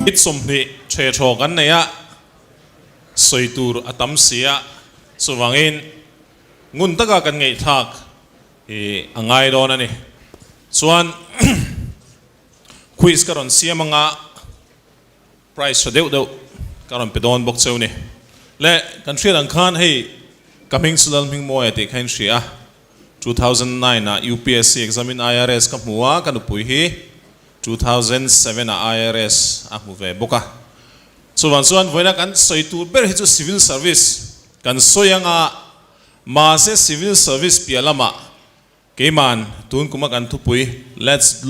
ít sum ni che cho kan nei a soi tur atam sia suwangin ngun taka kan ngei thak angai don ani chuan quiz karon siamanga price so deuh karon pedon bok cheu ni le kan thriat ang khan hei coming Lalhmingmawia te khain thria 2009 na UPSC exam in IRS ka hmuwa kan upui hi 2007 na IRS a hmu ve boka chuan voina kan soitur ber hi chu civil service kan soyanga ma se civil service pialama keman tun kuma kan thupui let's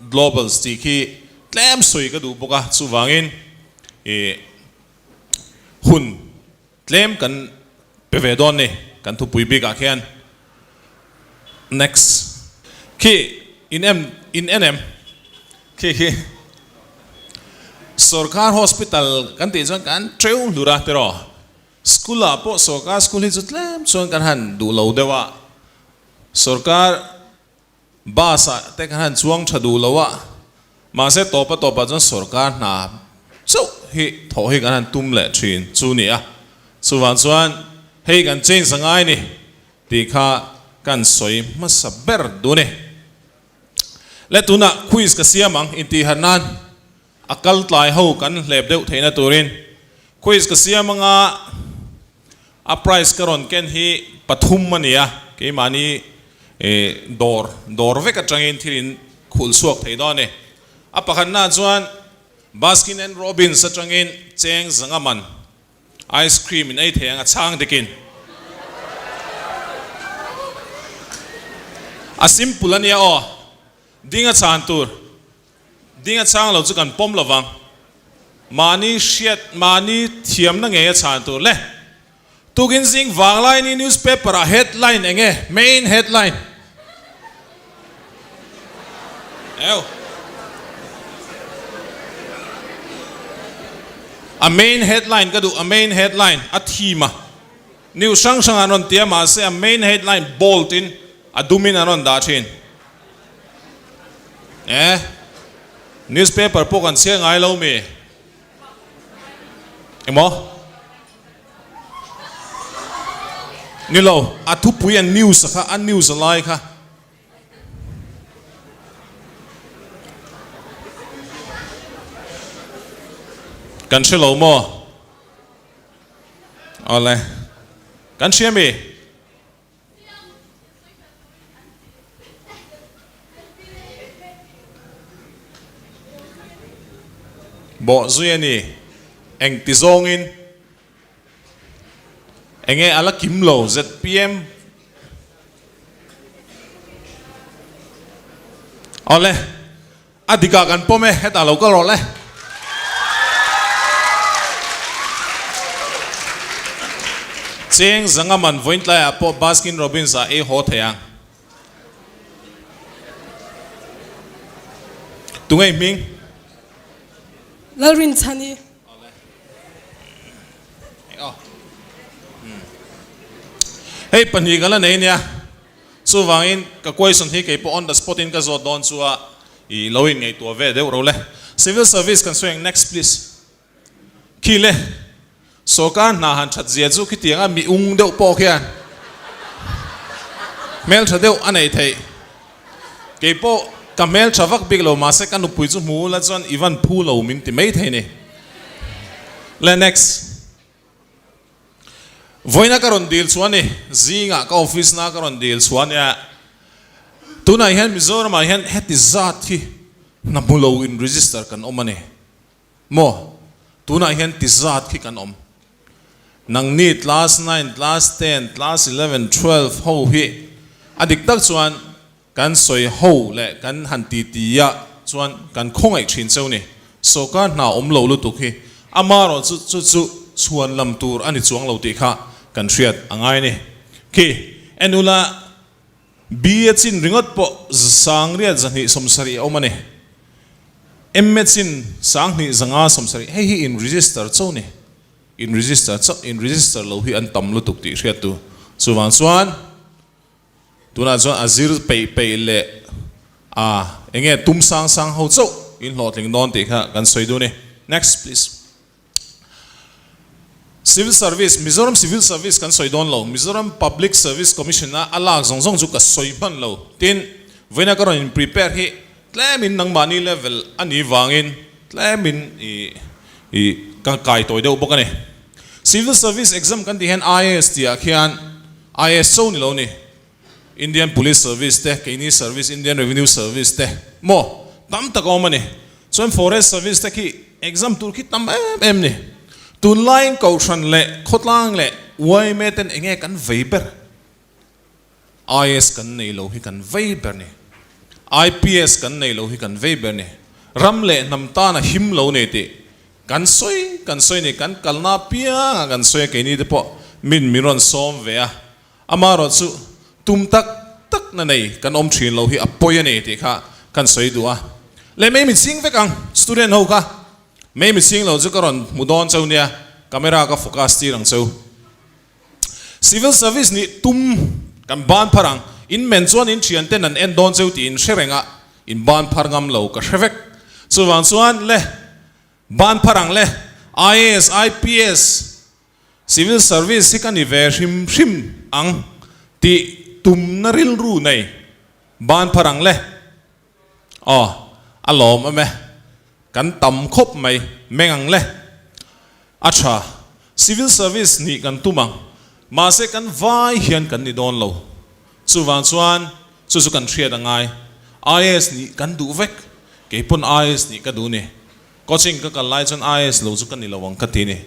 global sticky tlem soi ka du boka chuwangin hun tlem kan pevedon ne kan thupui bika khian next ki in NM ki Sarkar hospital kan ti chuan kan treu lura tero school a po sarkar school hi chutlem chuan kan han du lo dewa sarkar basa te kan han chuang thadu lowa ma se topa chuan sarkar na chu hi tho hi kan han tum le thin chu ni a chuan hei kan chen sangai ni ti kha kan soi masaber du ne le tuna quiz ka siamang inti hanan akal tlai ho kan lep deuh theina turin quiz ka siamanga a price karon ken hi pathum mania ke mani dor veka tangin thirin khul suak theidone a pakhan na chuan Baskin and Robbins atangin cheng zangaman ice cream in ai theng a chang dekin a simple ania o dinga chantur dinga chang lo chu kan pom lawang mani shiat mani thiam na nge chantur le tugin sing wanglai ni newspaper a headline enge main headline ew a main headline ka du a main headline a thema new sang anon tia ma se a main headline bold in adumin anon da thin newspaper po kan sia ngai lo mi emo ni lo athu puyan news kha an news lai kha kan chelo mo ole kan sia mi bo zuyani eng tizongin enge ala kimlo ZPM ole adika kan pome heta lo ka ro le cheng zangaman vointla apo Baskin Robbins a e ho thea tungai ming Lalrin Chani. Hey, panigala na inya. So wangin ka question hi kay po on the spot in ka zo don suwa I lawin ngay tuwa ve de urole. Civil service kan swing next please. Kile. So ka na han chat zia zu kiti nga mi ung deu po kyan. Mel chadeu anay thay. Kay po kamel chavak biglo mase kan upui chu mu la chuan even phulo min ti mai theini le next voina karon deal chuani zinga ka office na karon deal chuania tuna hian Mizo ma hian heti zat hi na mulo in register kan omani mo tuna hian ti zat hi kan om nang ni class 9 class 10 class 11 12 ho hi adik tak chuan kan soi ho le kan han ti ya chuan kan khongai thin cheu ni so ka na lo lu tu khi amaro chu chuan lam tur ani chuang lo ti kha kan thriat angai ni ki enula bchin ringot po sang ria zani somsari omani emmetsin sang ni zanga somsari hei in register chau ni in register lo hi an tam lu tuk ti thriat tu chuwan chuan tuna chuan azir pei le enge tum sang ho chau in hlotling non ti kha kan soi du ni Next, please. Civil service, Mizoram civil service kan soi don lo, Mizoram Public Service Commission na alag zong zong ju ka soi ban lo. Tin voina karon in prepare hi tlemin nang money level ani wangin tlemin i ka kai toy deuh bawk ani. Civil service exam kan ti hen IRS ti akhian ISO ni lo ni. Indian Police Service te, Kaini Service, Indian Revenue Service te. Mo tam ta ko mani. So Forest Service te ki exam tur ki tam em ni. Tun lain kaushan le khotlang le wai meten enge kan veiber IS kan nei lo hi kan veiber ni IPS kan nei lo hi kan veiber ni ram le nam ta na him lo ne ti kan soi ni kan kalna pia kan soi ke ni de po min miron som ve a amaro chu tum tak na nei kan om thin lo hi apoya ne ti kha kan soi du a le me mi sing ve kang student ho ka mấy mình xin lâu chứ còn một đòn châu nia camera có focus ti răng châu civil service ni tum kan ban parang in men chuan in thian ten an en don châu ti in sherenga in ban par ngam lo ka shrevek chu wang chuan le ban parang le IAS IPS civil service si kan i ve hrim ang ti tum na ril ru nei ban parang le alom ame kan tam khop mai mengang le acha civil service ni kan tumang ma se kan vai hian kan ni don lo chuwang chuan chu kan thriat angai IS ni kan du vek ke pun IS ni ka du ni coaching ka lai chon IS lo chu kan ni lawang ka ti ni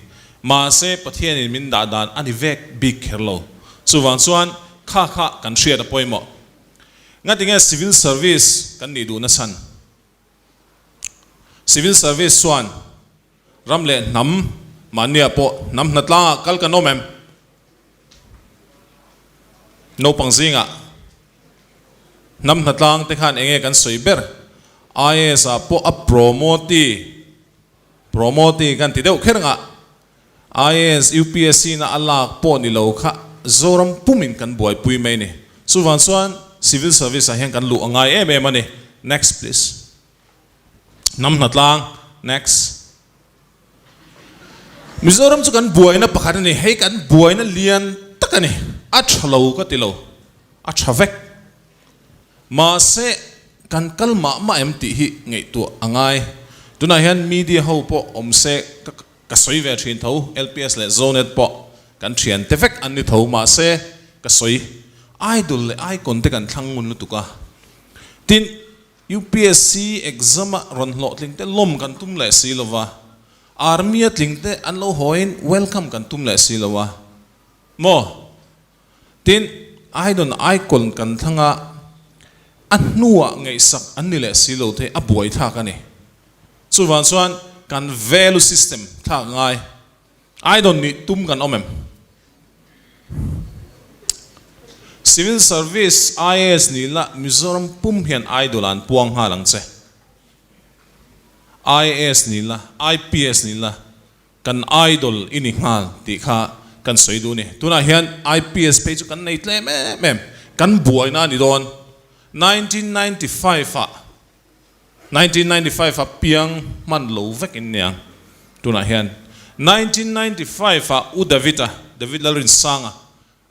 ma se pathian in min da dan ani vek big herlo chuwang chuan kha kan thriat a poimo ngatinga civil service kan ni du na san civil service swan ramle nam mania po nam natla kal kan omem no pangzinga nam natlang te khan enge kan soiber IS a po a promote kan ti deu kheranga IS UPSC na alak po ni lo kha zoram pumin kan boy pui mai ni suwan swan civil service a hen kan lu angai em ani. Next please. Nam natlang. Next. Mizoram chu kan buai na pakhat ni hei kan buai na lian takani achalo ka tilo achavek ma se kan kalma ma empty hi ngei tu angai tuna hian media ho po omse ka soi ve thin tho LPS le zonet po kan thian tevek an ni tho ma se ka soi idol le icon te kan thangun lu tuka tin UPSC exam ron lo tling te lom kan tum le silova army tling te an lo hoin welcome kan tum le silova mo tin idol icon kan thanga an nuwa ngei sak an ni le silo te abuai tha ka ni chuwan chuan kan value system tha ngai idol ni tum kan omem civil service IS ni la Mizoram pum hian idolan puang ha lang che IS ni la IPS ni la kan idol ini ngal ti kha kan soidu ni tuna hian IPS page kan nei tle mem kan buai na ni don 1995 a piang man lo vek in niang tuna hian 1995 u David Lalrin sanga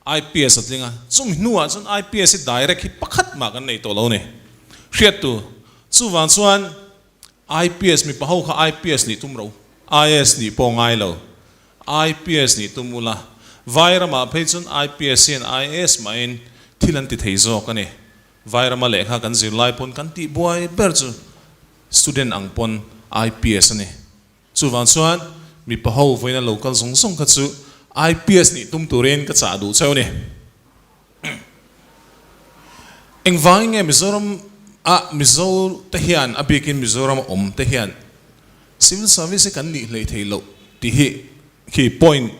IPS atlinga zum nuwa chun IPS direct hi pakhat ma kan nei to lo ne hriat tu chuwan chuan IPS mi paho kha IPS ni tumro IS ni po ngai lo IPS ni tumula vairama phei chun IPS and IS main thilan ti theizo ka ne vairama lekha kan zirlai pon kan ti boy ber chu student ang pon IPS ani chuwan chuan mi paho voina local song kha chu IPS ni tum turin ka cha du cheu ni engwang nge Mizoram Mizo te hian abikin Mizoram te hian civil service kan ni hlei theilo ti hi ki point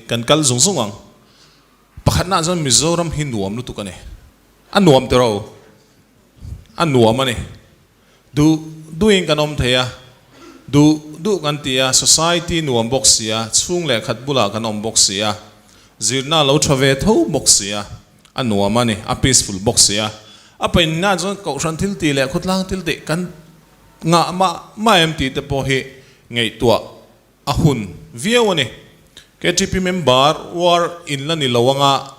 kan kal zung ang pakhat na jan Mizoram hinduam lu tu ka ne anuam te ro anuam ani doing kanom theya du kan tia society nuam boxia chung le khat bula kan om boxia zirna lo thave tho boxia anuam ani a peaceful boxia apain na jon ko ran thil ti le khutlang til te kan nga ma em ti te po hi ngay tua ahun viau ni KTP member war in la ni lawanga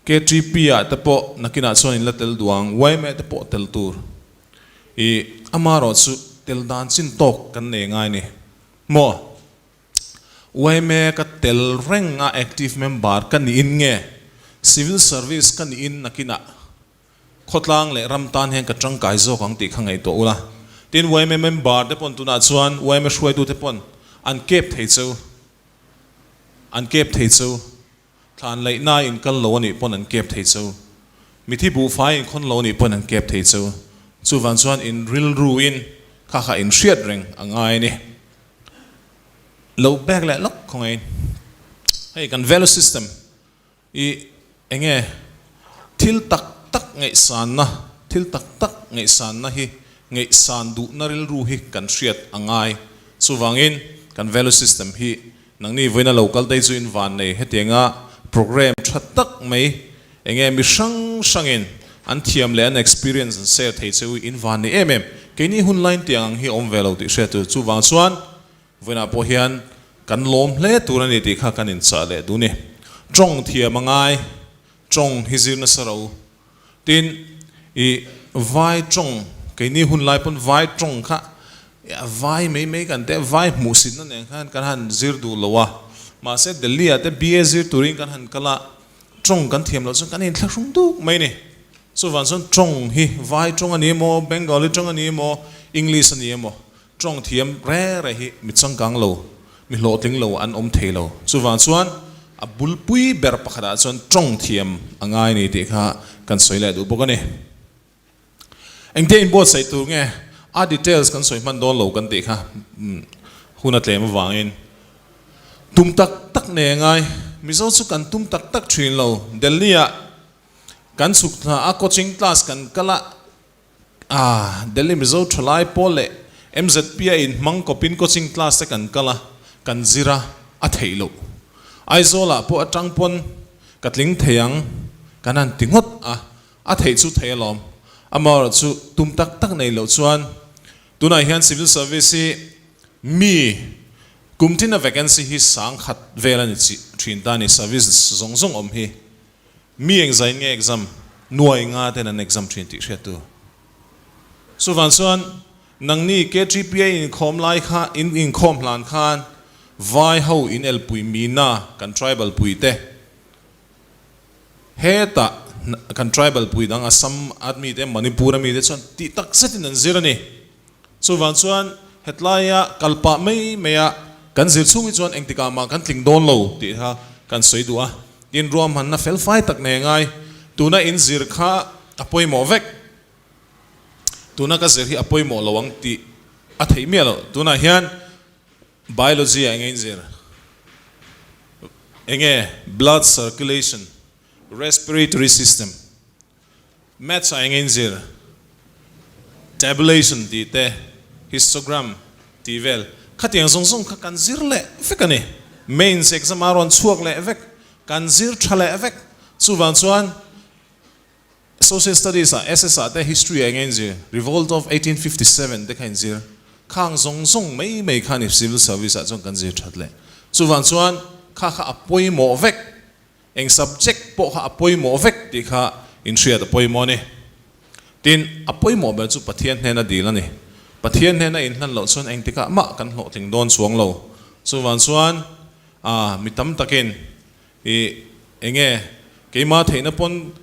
KTP a tapo nakina so in la tel duang wai me tapo tel tur I amaro su tel dan sin tok kan ne ngai ni mo wai me ka tel reng a active member kan in nge civil service kan in nakina khotlang le ramtan hen ka tangkai zo khang ti khangai to ula tin wai me member te pon tuna chuan wai me shwai tu te pon an kep thei chu an kep thei chu than lai na in kal lo ni pon an kep thei chu mi thi bu fai in khon lo ni pon an kep thei chu chu van chuan in ril ruin kha kha in hriat reng angai ni lo back le lok khongai hey kan value system I enge thil tak tak ngai san na thil tak tak ngai san na hi ngai san du na ril ru hi kan hriat angai chu wangin kan value system hi nangni voina local dai chu in van nei hetenga program that tak mai enge mi sang sangin an thiam le an experience and share thei chu in van nei em keini hun line tiang hi om velo ti hre tu chu wang chuan voina po hian kan lom hle turani ti kha kan in cha le du ni trong thiam angai trong hi zir na sarau tin I vai trong keini hun lai pon vai trong kha vai mấy kan te vai musin na ne kan han zir du lowa ma se delhi ate ba zir turin kan han kala trong kan thiam lo chung kan in thlung du mai ni so van son trong hi vai trong ani mo bengali trong ani mo english ani mo trong thiam re hi mi chang kang lo mi lo ting lo an om thei lo so van chuan a bulpui ber pakhada chon trong thiam angai ni ti kha kan soile du bokani engte in bot sai tu nge a details kan soi man don lo kan ti kha huna tlem wangin tum tak tak ne ngai mizo chu kan tum tak tak thin lo delhi a kan suk na a coaching class kan kala delhi mizo thlai pole MSCPS in mang kopin coaching class te kan kala kan zira a theilo Aizawl po atang pon katling theyang kanan tingot a thei chu theilom amar chu tum tak tak nei lo chuan tunai hian civil service mi kumtina vacancy hi sang khat velani chi thinta ni service zong zong om hi mi engzai nge exam nuai nga ten an exam thin ti hre tu so van chuan nangni KTPA in khom lai kha in khom hlan khan vai ho in el pui mina kan tribal pui te heta kan tribal pui dang asam admi te manipur mi te chon ti tak setin an zirani so van chuan hetlaya kalpa mai meya kan zir chungi chuan engtika ma kan tling don lo ti ha kan soidua in rom han na fel fai tak ne ngai tuna in zir kha apoi mo vek tuna ka zir hi apoi mo lawang ti a thei mi lo tuna hian biology engin zir enge blood circulation respiratory system maths engin zir tabulation ti te histogram ti vel khatiang song song kha kan zir le fekani mains exam aron chuak le vek kan zir thale vek chuwan chuan social studies SSR te history engin zir revolt of 1857 de kan zir khang song song mei khani civil service chong kan zir thatle chuwan chuan kha apoi mo vek eng subject po kha apoi mo vek ti kha in share apoi mo ni tin apoi mo ba chu pathian hena dilani pathian hena in hlan lo chon eng tika ma kan hlo ting don chuang lo chuwan chuan mitam takin enge keima theina pon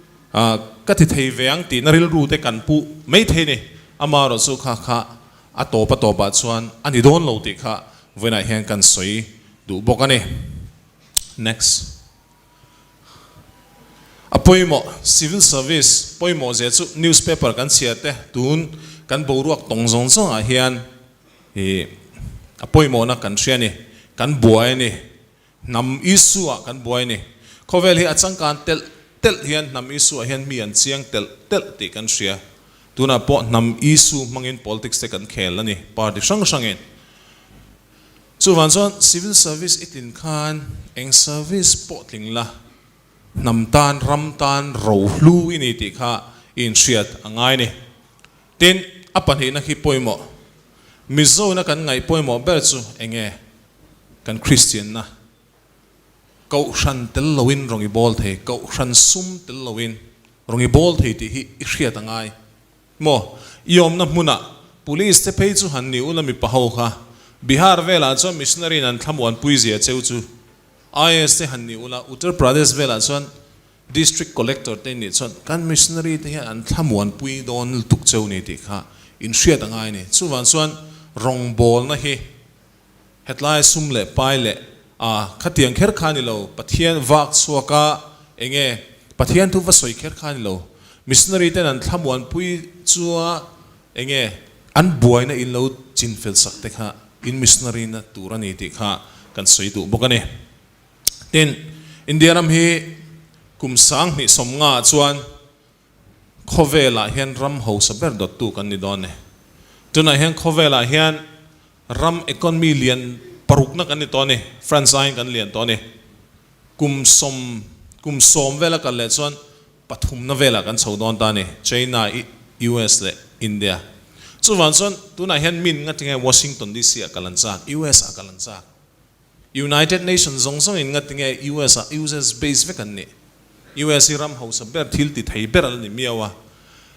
ka thi thei veang ti naril ru te kan pu mei the ni amaro chu kha atopa chuan ani don lo ti kha vena hian kan soi du bokani next apoimo civil service poimo je chu newspaper kan chiate tun kan boruak tongzong zong a hian apoimo na kan hriani kan buai ni nam isua kan buai ni khovel hi achang kan tel hian nam isua hian mi an chiang tel ti kan hria tuna po nam isu mangin politics te kan khel ani party sangin chuwan chuan civil service itin khan eng service po tlingla namtan ramtan ro hlu ini ti kha in hriat angai ni tin apan hi na hi poimo Mizo na kan ngai poi mo ber chu enge kan Christian na kau shan tel lowin rongi bol the kau shan sum tel lowin rongi bol the ti hi hria tangai mo yom na muna police te pei chu han ni ula mi pahau kha Bihar vela chu missionary nan thamwan puizia cheu chu IRS te han ni ula Uttar Pradesh vela chuan district collector te ni chuan kan missionary te an thamwan pui don tuk cheu ni ti kha in hria tangai ni chuwan chuan rong bol na hi hetlai sumle paile khatiang kher khani lo pathian wak suaka enge pathian tu va soi kher khani lo missionary ten an thamwan pui chua enge an buai na in lo chin fel sak te kha in missionary na turani ti kha kan soi tu bokane ten India ram hi kum sang ni somnga chuan khovela hian ram ho saber dot tu kan ni don ne tuna hian khovela hian ram economy lian paruk na kan ni to ne franchise kan lian to ne kum som vela kan le chuan pathum na vela kan chho don ta ne China US le India chuwan chuan tuna hian min nga tinge Washington DC a kalan chak US a kalan chak United Nations zong in nga tinge US base ve kan ni US ram ho saber thil ti thei ber al ni miawa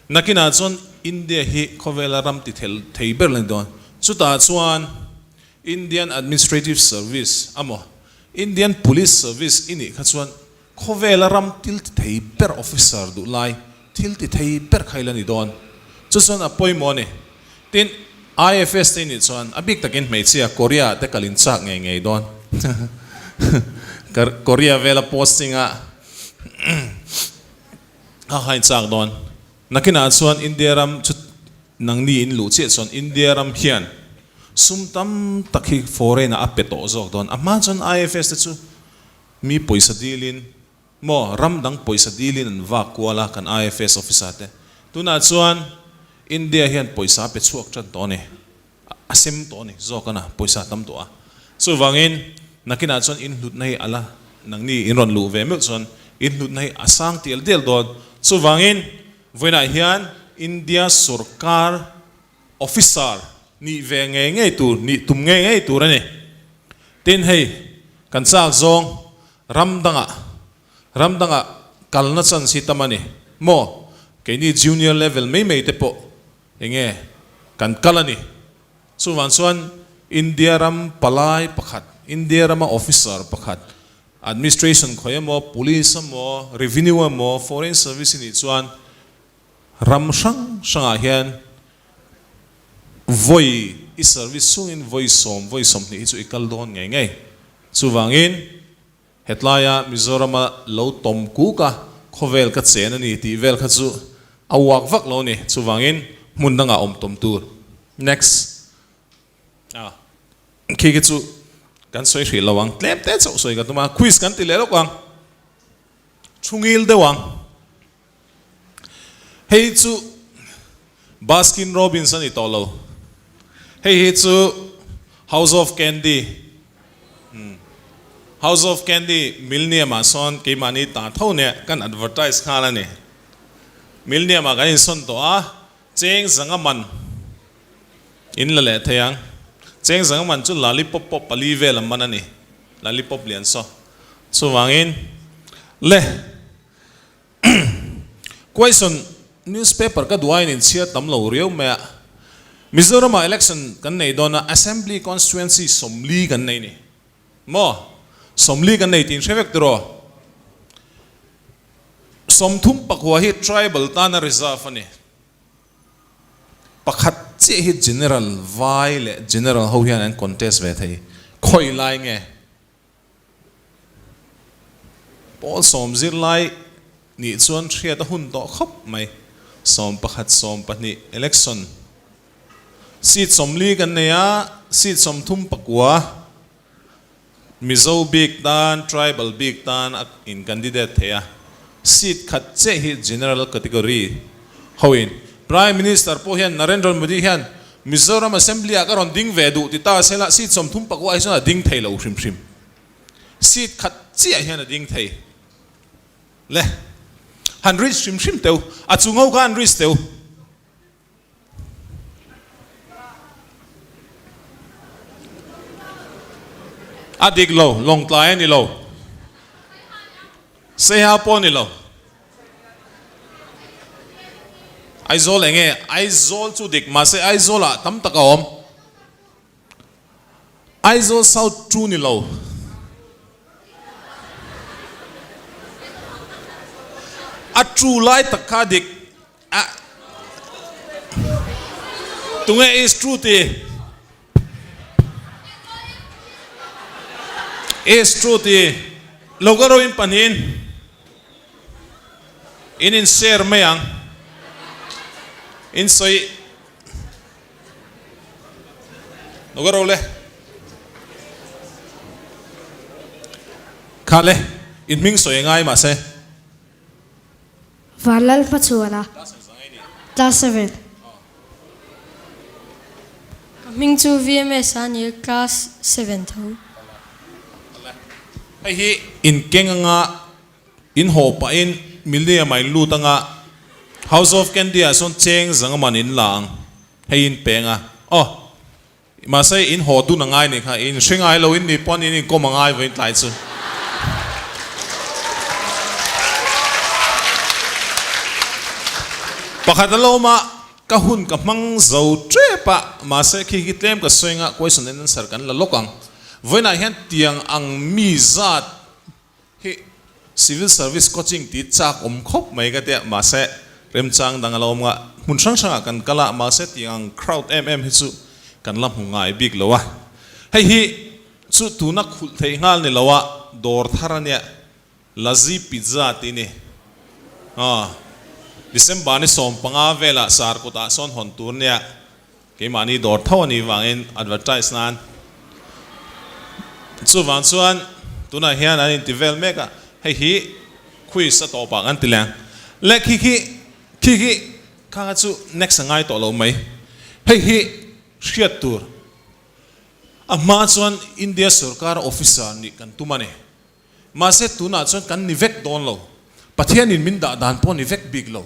nakina chuan India hi khovela ram ti thei ber le don chuta chuan Indian Administrative Service amo Indian Police Service ini kha chuan khovela ram til ti thei ber officer du lai til ti thei ber khaila ni don chu chuan apoi mo ne tin IFS te ni chuan abik takin mei chia Korea te kalin chak ngei don Korea vela posting a hain chak don nakina chuan India ram chut nangni in lu che chuan India ram hian sumtam takhi foreign a peto zok don ama chuan IFS te chu mi poisa dilin mo ram dang poisa dilin an wa kwala kan IFS officer te tuna chuan India hian poisa pe chuak than to ne asem to ne zokana poisa tam to a chu wangin nakina chuan in hlut nei ala nangni in ron lu ve mel chuan in hlut nei asang tel del don chu wangin voina hian India sarkar officer ni ve nge tu ni tum nge tu rane tin hei kan chak zong ramdanga kalna chan si tamani mo ke ni junior level mei te po enge kan kalani chuwan chuan India ram palai pakhat India ram officer pakhat administration khoyamo police mo revenue mo foreign service ni chuan ram shanga hian voi i service sungin voi som ni chu ikal don ngai chu wangin hetlaya Mizoram lo tom ku ka khovel ka chen ani ti vel kha chu awak vak lo ni chu wangin mundanga om tom tur next ki chu kan soi ri lawang tlem te chu soi ka tuma quiz kan ti le lo kwang chungil de wang hei chu Baskin Robinson i tolo hei chu House of Candy House of Candy milnia ma son ke mani ta thau ne kan advertise khala ne milnia ma kan son to a cheng zanga man in la le thayang cheng zanga man chu lollipop pop pali vel man ani lollipop lian so wangin le question newspaper ka duain in chia tam lo riau me Mizoram election kan nei dona assembly constituency somli kan nei ni mo somli kan nei tin shevek tro somthum pakwa hi tribal tana reserve ani pakhat che hi general vai le general ho hian an contest ve thei khoi lai nge pol som zir lai ni chuan thria ta hun to khop mai som pakhat som pani election seat somli kan neya seat somthum pakwa Mizo big dan tribal big dan in candidate theya seat khat che hi general category hoin Prime Minister po hian Narendra Modi hian Mizoram Assembly akaron ding ve du ti ta sela seat somthum pakwa ai sona ding thei lo hrim seat khat che hian a ding thei le han rich hrim teu achungau kan rich teu adik lo long tlai ni lo se ha po ni lo Aizawl enge Aizawl chu dik ma se Aizawl a tam taka om Aizawl South chu ni lo a chu lai takha dik a tunge is true ti is true ti logaro in panin in share mayang in soi logaro le khale in ming soi ngai ma se Valal pachuala. Class 7. Coming to VMS and year class 7 tho. Hi in kenga in hopa in milia mai lutanga House of Candia son cheng zangaman in lang hey in penga oh ma say in ho du na ngai ni kha in shingai lo in ni pon in ko mangai vein tlai chu pakhataloma ka hun ka mang zo trepa ma say khi kitlem ka soinga question and answer kan la lokang voina hian tiang ang mi zat hi civil service coaching ti chak khop mai ka te ma say rem chang dang alom nga mun sang sang kan kala ma se tiang crowd hi chu kan lam hungai big lowa hei hi chu tuna khul thei ngal ni lowa dor tharania lazi pizza ti ni December ni som panga vela sar ko ta son hon tur nia ke mani dor thawani wangin advertise nan chu wan chuan tuna hian an tivel meka hei hi khui sa to pa an tilang le khi khang chu next ngai to lo mai hei hi hriat tur ama chuan India sarkar officer ni kan tumane ma se tuna chuan kan ni vek don lo pathian in min da dan pon ni vek big lo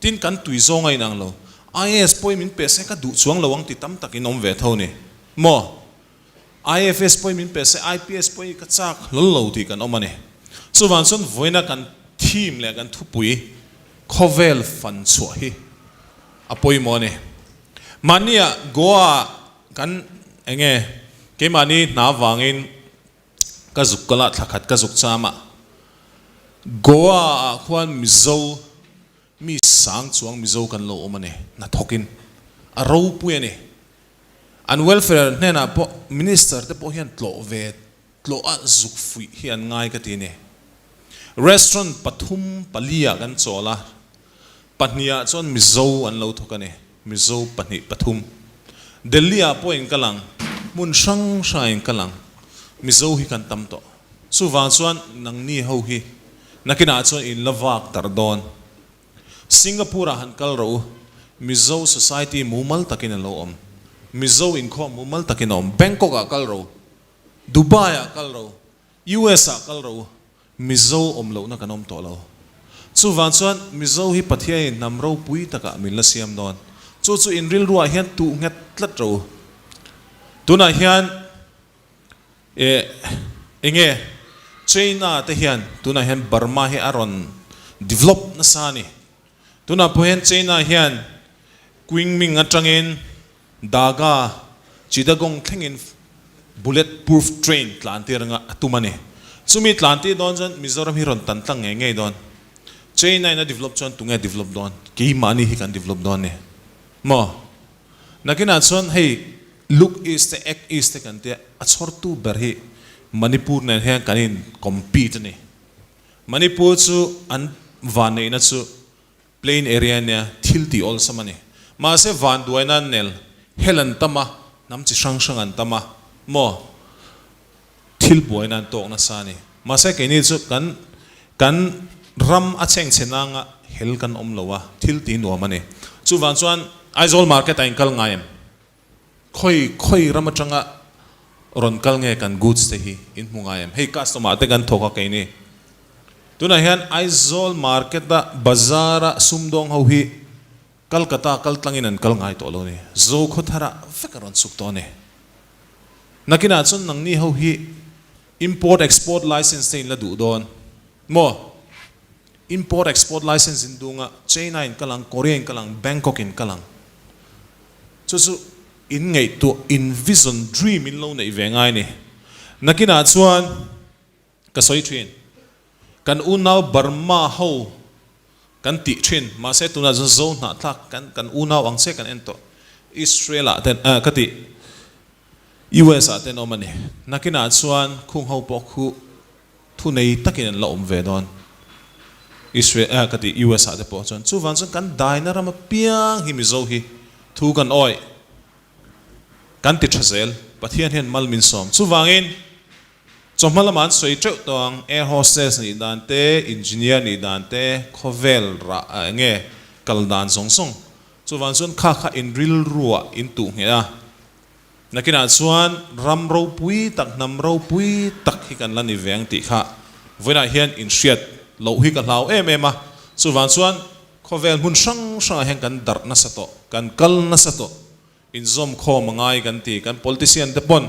tin kan tui zongai nang lo IRS poi min pese ka du chuang lawang ti tam takin om ve thau ni mo IFS poi min pese IPS poi ka chak lo ti kan omane chu wan chuan voina kan thim le kan thupui khovel fan chu hi apoi mone mania goa kan enge ke mani na wangin ka zukala thakhat ka zuk chama goa khwan Mizo mi sang chuang Mizo kan lo omane na thokin a ro puene an welfare nena po minister te po hian tlo ve tlo a zuk fui hian ngai ka ti ne restaurant pathum palia kan chola pahnia chon Mizo an lo thokane Mizo pani pathum Delhi a po in kalang mun sang sang kalang Mizo hi kan tam to chu wa chuan nang ni ho hi nakina chuan in lavak tardon Singapore han kal ro Mizo society mumal takin lo om Mizo income mumal takin om Bangkok a kal ro Dubai a kal ro US a kal ro Mizo om lo na kanom to lo chu wan chuan Mizo hi pathia namro pui taka milna siam don chu in ril ruwa hian tu nget tlat ro tuna hian enge China te hian tuna hian Burma hi aron develop na sani tuna pohen China hian Qingming atangin daga chidagong thlengin bulletproof train tlantir nga atumane sumi tlanti don jon Mizoram hi ron tantang nge don China na develop chon tunga develop don ki mani hi kan develop don ne mo nakina chon hey look is the act is the kan te achor tu berhi Manipur na hian kanin compete ne Manipur chu an vane na chu plain area nya thilti all samane ma se van duaina nel helan tama nam chi sang sang an tama mo thil boina tok na sani ma se ke ni chu kan ram a cheng chenanga hel kan om lowa thilti no mane chu wan chuan Aizawl market a inkal ngaim khoi ram atanga ron kal nge kan goods te hi in mungayam hey customer te kan thoka ke ni tuna hian Aizawl market da bazara sumdong ho hi Kolkata kaltangin an kal ngai to lo ni zo khothara fekaron suk to ne nakina chun nang ni ho hi import export license in la du don mo import export license in dunga China in kalang Korea in kalang Bangkok in kalang chu in ngai to in vision dream in lo nei vengai ni nakina chuan ka soi thin kan unaw Burma ho kan ti thin ma se tuna zo na thak kan unaw ang se kan ento Israel ten kati US ten omani nakina chuan khung ho po khu thu nei takin la om ve don Israel kati US te po chuan chu van chuan kan dai na ram piang hi Mizo hi thu kan oi kan ti thazel pathian hen mal min som chu wangin chomalaman soi treu tong air hostess ni dante engineer ni dante khovel ra nge kaldan songsong chu van chuan kha in ril ruwa in tu ngea nakina chuan ram ro pui tak nam ro pui tak hi kan lani veng ti kha voina hian in hriat lo hi ka hlau em a chu van chuan khovel mun sang sang hen kan dar na sato kan kal na sato in zom kho mangai kan ti kan politician te pon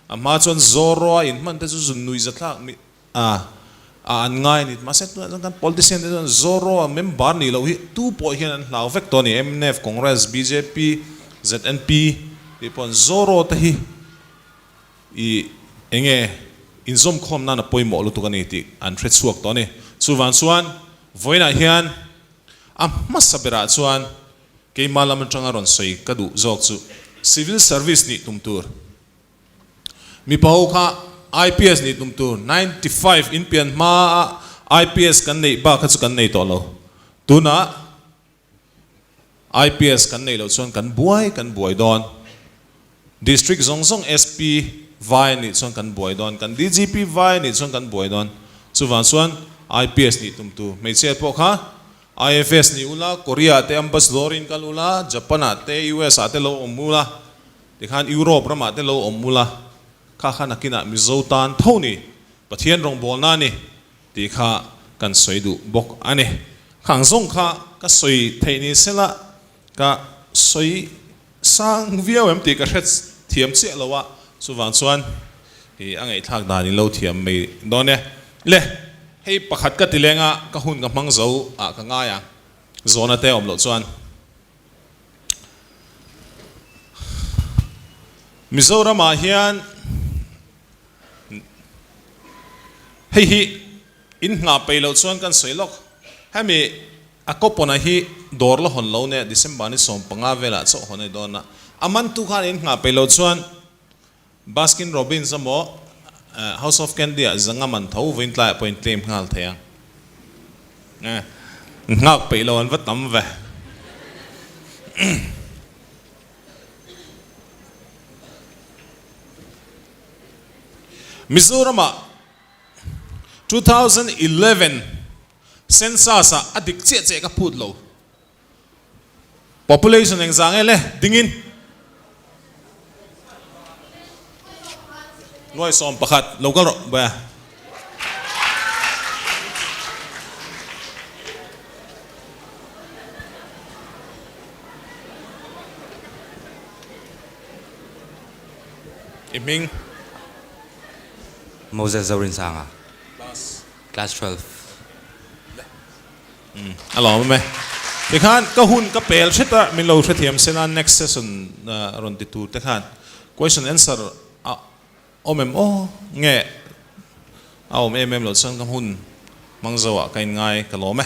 ama chuan zoro in man te chu nui zathak mi an ngai ni ma set kan politician te zoro member ni lo hi tu po hian an hlau vek to ni MNF Congress BJP ZNP ti pon zoro te hi I enge in zom khom na na poimo lu tu kan ti an thret suak to ni chu van chuan voina hian masabera chuan ke malam tanga ron soi kadu zok chu civil service ni tumtur mi pau kha IPS ni tumtur 95 in pian ma IPS kan nei ba kha chu kan nei to lo tuna IPS kan nei lo chuan kan buai don district zong SP vai ni chuan kan buai don kan DGP vai ni chuan kan buai don chu van chuan IPS ni tumtu mei che po kha IFS ni ula Korea te ambassador in kalula Japan te US ate lo omula tikhan Europe rama te lo omula kha nakina Mizo tan thoni pathian rong bol na ni tikha kan soidu bok ane khang zong kha ka soi theini sela ka soi sang viawem ti ka hret thiam che lowa chuwan chuan hi angai thak dani lo thiam mei done le hei pakhat ka tilenga ka hun ka mang zo a ka nga ya zona te om lo chuan Mizoram a hian hei hi in nga pe lo chuan kan soilok hami akopona hi dor lo hon lo ne December ni som panga vela cho honai dona aman tu khan in nga pe lo chuan Baskin Robbins amo House of Candy zanga man thau vein tla point claim ngal thayang ngak pe lo an vatam ve Mizoram 2011 census adik che ka phut lo population engzang ele dingin noi som pakhat local ro ba iming Moses Zorin Sanga class 12 alo me tikhan ka hun ka pel theta min lo thethiam sena next session ron ti tu tekhan question answer omem nge aw em lo sang kam hun mangzawa kain ngai ka lo me